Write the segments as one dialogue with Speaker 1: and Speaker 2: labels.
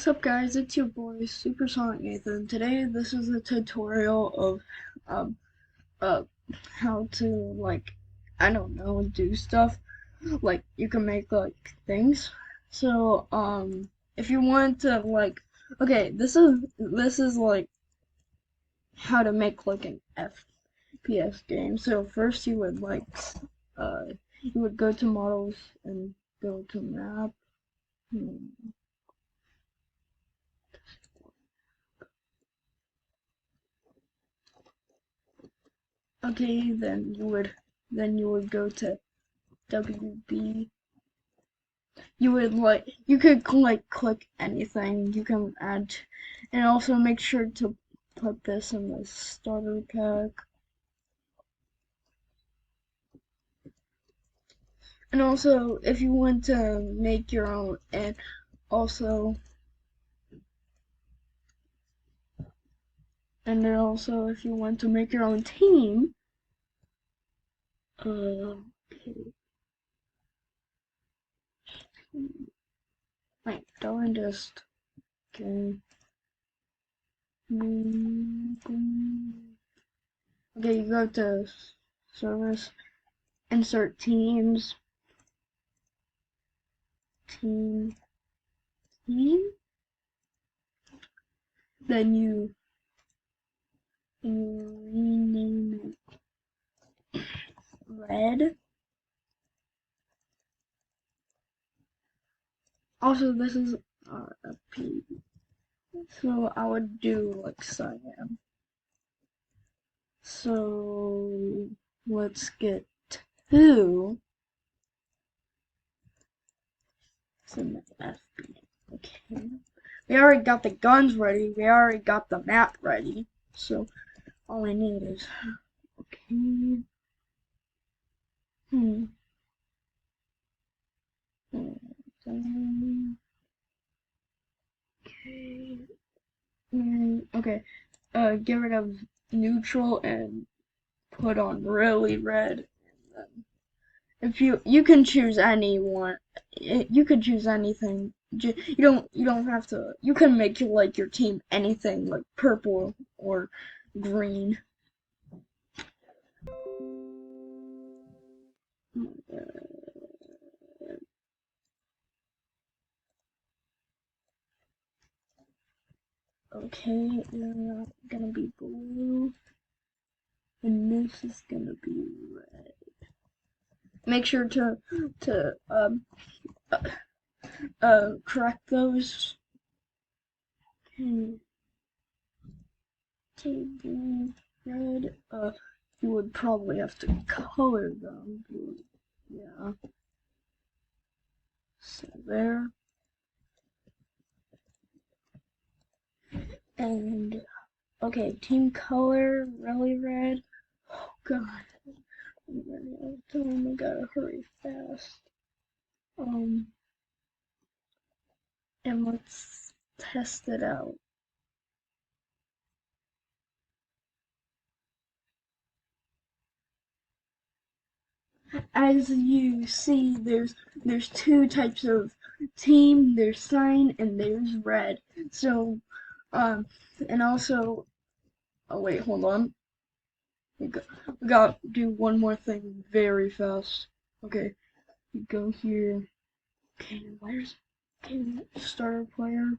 Speaker 1: What's up guys, it's your boy Supersonic Nathan. Today this is a tutorial of um uh how to I don't know, do stuff. Like you can make things. So if you want to okay, this is how to make an FPS game. So first you would you would go to models and go to map. Okay, then you would go to WB. You could click anything you can add, and also make sure to put this in the starter pack. And also, if you want to make your own, also if you want to make your own team, okay. Wait, don't just okay. Okay, you go to service, insert teams, team, then you rename it red. Also, this is a P, so I would do cyan. So let's get to some FPS. Okay, we already got the guns ready. We already got the map ready. So all we need is okay. Okay. Get rid of neutral and put on really red. If you can choose anyone, you can choose anything. You don't have to. You can make your team anything like purple or green. Okay, you're gonna be blue, and this is gonna be red. Make sure to correct those. Okay, green, red. You would probably have to color them. Yeah. So there. And okay, team color, really red. Oh god, I'm running out of time. I gotta hurry fast. And let's test it out. As you see, there's two types of team. There's cyan and there's red. So, and also, oh wait, hold on. We got to do one more thing very fast. Okay, you go here. Okay, where's starter player?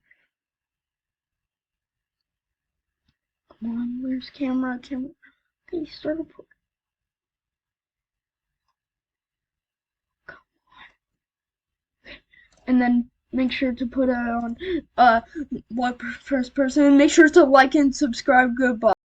Speaker 1: Come on, where's camera? Okay, starter player. Come on. And then make sure to put it on what first person. Make sure to like and subscribe. Goodbye.